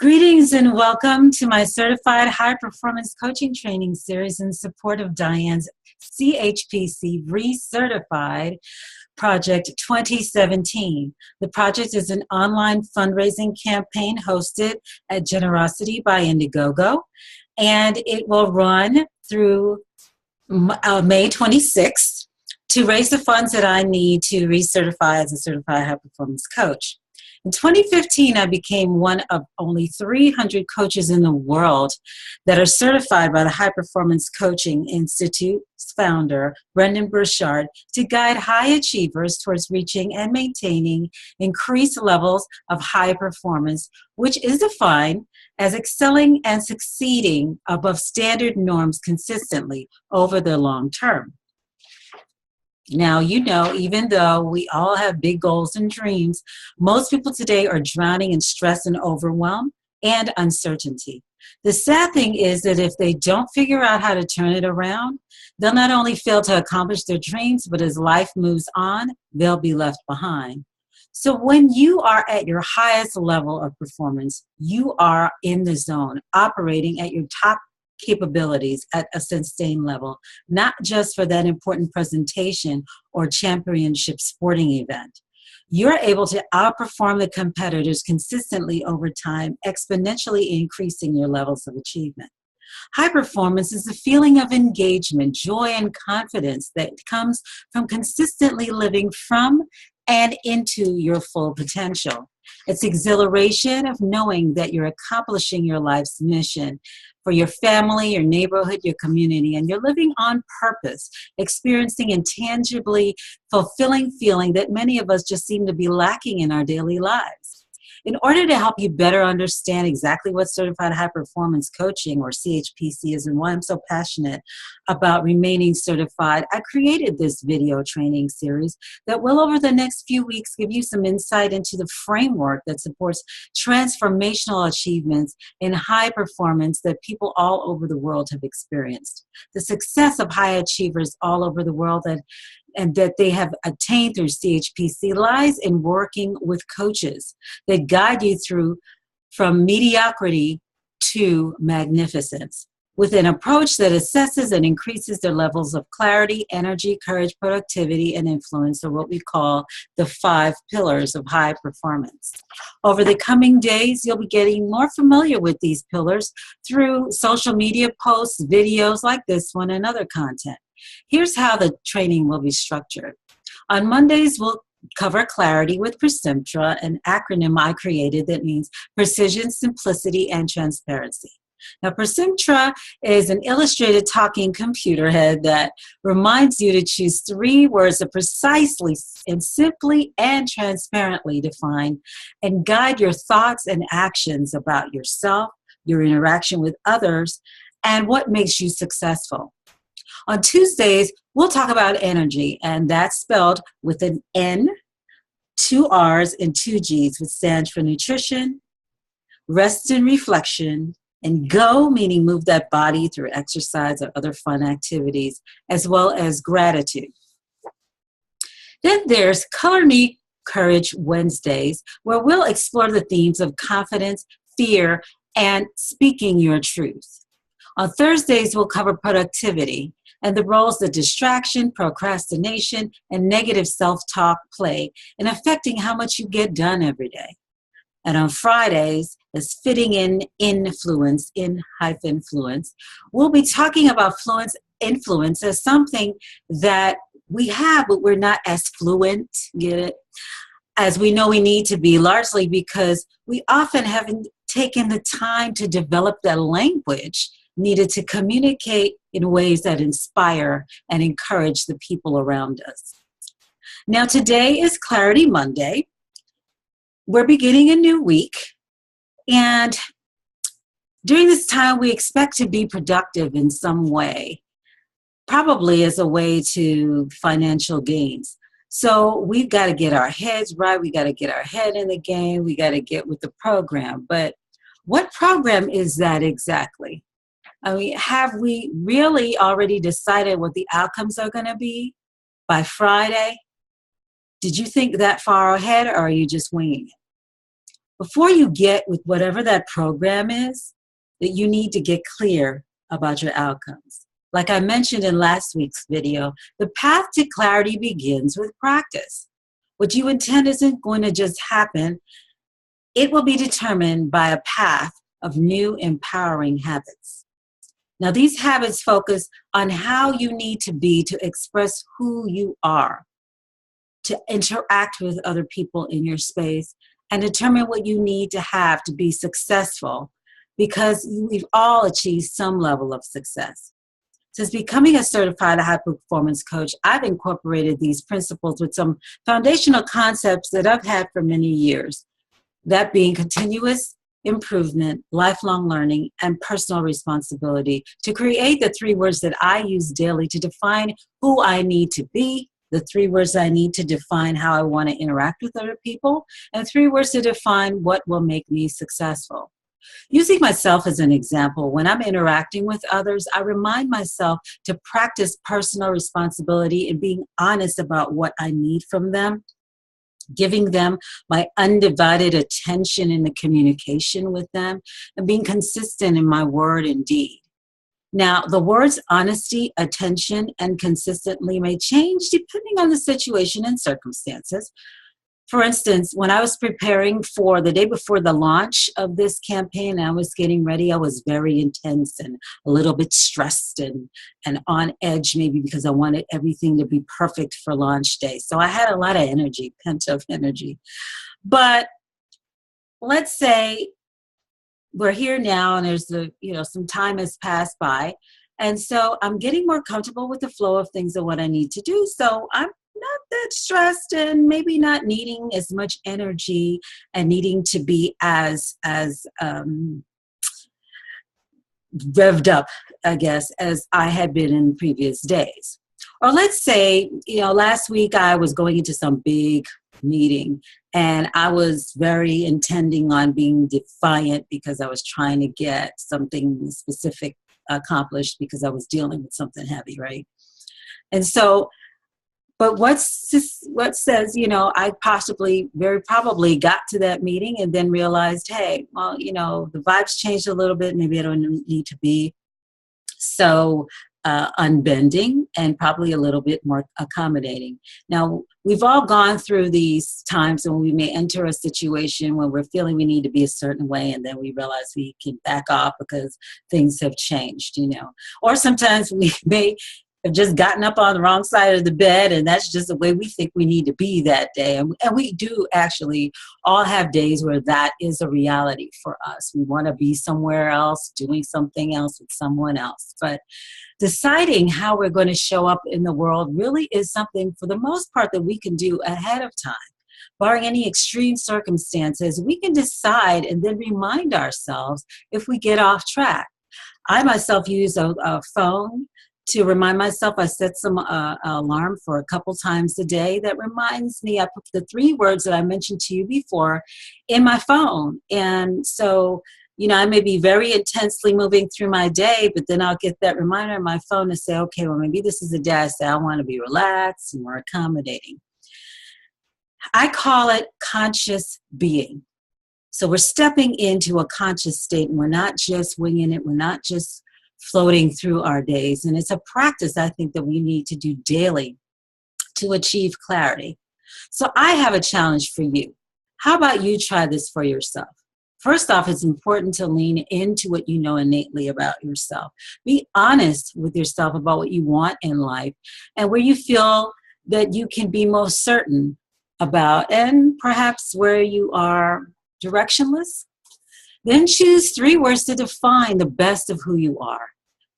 Greetings and welcome to my Certified High Performance Coaching Training Series in support of Dianne's CHPC Recertified Project 2017. The project is an online fundraising campaign hosted at Generosity by Indiegogo, and it will run through May 26th to raise the funds that I need to recertify as a certified high performance coach. In 2015, I became one of only 300 coaches in the world that are certified by the High Performance Coaching Institute's founder, Brendan Burchard, to guide high achievers towards reaching and maintaining increased levels of high performance, which is defined as excelling and succeeding above standard norms consistently over the long term. Now, even though we all have big goals and dreams, most people today are drowning in stress and overwhelm and uncertainty. The sad thing is that if they don't figure out how to turn it around, they'll not only fail to accomplish their dreams, but as life moves on, they'll be left behind. So when you are at your highest level of performance, you are in the zone, operating at your top capabilities at a sustained level, not just for that important presentation or championship sporting event. You're able to outperform the competitors consistently over time, exponentially increasing your levels of achievement. High performance is a feeling of engagement, joy, and confidence that comes from consistently living from and into your full potential. It's exhilaration of knowing that you're accomplishing your life's mission for your family, your neighborhood, your community, and you're living on purpose, experiencing a tangibly fulfilling feeling that many of us just seem to be lacking in our daily lives. In order to help you better understand exactly what Certified High Performance Coaching, or CHPC, is and why I'm so passionate about remaining certified, I created this video training series that will, over the next few weeks, give you some insight into the framework that supports transformational achievements in high performance that people all over the world have experienced. The success of high achievers all over the world that they have attained through CHPC lies in working with coaches that guide you through from mediocrity to magnificence, with an approach that assesses and increases their levels of clarity, energy, courage, productivity, and influence, or what we call the 5 pillars of high performance. Over the coming days, you'll be getting more familiar with these pillars through social media posts, videos like this one, and other content. Here's how the training will be structured. On Mondays, we'll cover clarity with Persimtra, an acronym I created that means precision, simplicity, and transparency. Now, Persimtra is an illustrated talking computer head that reminds you to choose 3 words that precisely and simply and transparently define and guide your thoughts and actions about yourself, your interaction with others, and what makes you successful. On Tuesdays, we'll talk about energy, and that's spelled with an N, 2 R's, and 2 G's, which stands for nutrition, rest and reflection, and go, meaning move that body through exercise or other fun activities, as well as gratitude. Then there's Color Me Courage Wednesdays, where we'll explore the themes of confidence, fear, and speaking your truth. On Thursdays, we'll cover productivity and the roles that distraction, procrastination, and negative self-talk play in affecting how much you get done every day. And on Fridays, as fitting in influence, we'll be talking about influence as something that we have, but we're not as fluent, get it, as we know we need to be, largely because we often haven't taken the time to develop that language needed to communicate in ways that inspire and encourage the people around us. Now, today is Clarity Monday. We're beginning a new week, and during this time, we expect to be productive in some way, probably as a way to financial gains. So we've got to get our heads right. We got to get our head in the game. We got to get with the program. But what program is that exactly? I mean, have we really already decided what the outcomes are going to be by Friday? Did you think that far ahead, or are you just winging it? Before you get with whatever that program is, that you need to get clear about your outcomes. Like I mentioned in last week's video, the path to clarity begins with practice. What you intend isn't going to just happen. It will be determined by a path of new empowering habits. Now, these habits focus on how you need to be to express who you are, to interact with other people in your space, and determine what you need to have to be successful, because we've all achieved some level of success. Since becoming a certified high performance coach, I've incorporated these principles with some foundational concepts that I've had for many years, that being continuous improvement, lifelong learning, and personal responsibility, to create the 3 words that I use daily to define who I need to be, the 3 words I need to define how I want to interact with other people, and 3 words to define what will make me successful. Using myself as an example, when I'm interacting with others, I remind myself to practice personal responsibility and being honest about what I need from them, giving them my undivided attention in the communication with them, and being consistent in my word and deed. Now, the words honesty, attention, and consistently may change depending on the situation and circumstances. For instance, when I was preparing for the day before the launch of this campaign, I was getting ready, I was very intense and a little bit stressed and on edge, maybe because I wanted everything to be perfect for launch day. So I had a lot of energy, pent-up energy. But let's say we're here now and there's some time has passed by. And so I'm getting more comfortable with the flow of things and what I need to do. So I'm not that stressed and maybe not needing as much energy and needing to be as revved up, I guess, as I had been in previous days. Or let's say, last week I was going into some big meeting and I was very intending on being defiant because I was trying to get something specific accomplished because I was dealing with something heavy, right? And so, but what says, I very probably got to that meeting and then realized, hey, well, the vibes changed a little bit. Maybe I don't need to be so unbending and probably a little bit more accommodating. Now, we've all gone through these times when we may enter a situation when we're feeling we need to be a certain way and then we realize we can back off because things have changed, Or sometimes we may have just gotten up on the wrong side of the bed and that's just the way we think we need to be that day. And we do actually all have days where that is a reality for us. We want to be somewhere else, doing something else with someone else. But deciding how we're going to show up in the world really is something, for the most part, that we can do ahead of time. Barring any extreme circumstances, we can decide and then remind ourselves if we get off track. I myself use a phone to remind myself. I set some alarm for a couple times a day that reminds me. I put the 3 words that I mentioned to you before in my phone. And so, I may be very intensely moving through my day, but then I'll get that reminder on my phone to say, okay, well, maybe this is a day I say I want to be relaxed and more accommodating. I call it conscious being. So we're stepping into a conscious state and we're not just winging it. We're not just floating through our days. And it's a practice, I think, that we need to do daily to achieve clarity. So I have a challenge for you. How about you try this for yourself? First off, it's important to lean into what you know innately about yourself. Be honest with yourself about what you want in life and where you feel that you can be most certain about, and perhaps where you are directionless. Then choose 3 words to define the best of who you are.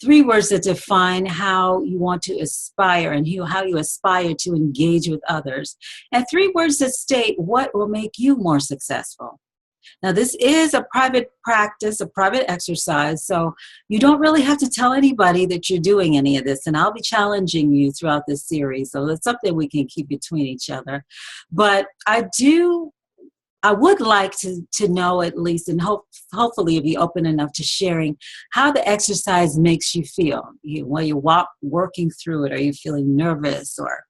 3 words that define how you want to aspire and how you aspire to engage with others. And 3 words that state what will make you more successful. Now, this is a private practice, a private exercise, so you don't really have to tell anybody that you're doing any of this, and I'll be challenging you throughout this series, so that's something we can keep between each other. But I would like to know at least, and hopefully you'll be open enough to sharing how the exercise makes you feel. While you're working through it, are you feeling nervous or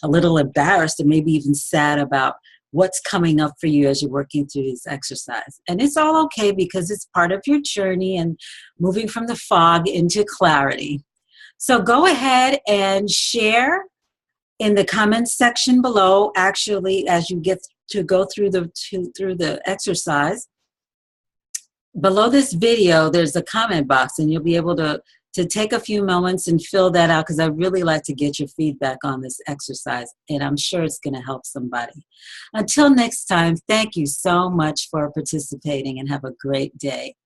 a little embarrassed or maybe even sad about what's coming up for you as you're working through this exercise. And it's all okay because it's part of your journey and moving from the fog into clarity. So go ahead and share in the comments section below, actually, as you get to go through the exercise. Below this video, there's a comment box, and you'll be able to take a few moments and fill that out, because I really like to get your feedback on this exercise, and I'm sure it's going to help somebody. Until next time, thank you so much for participating, and have a great day.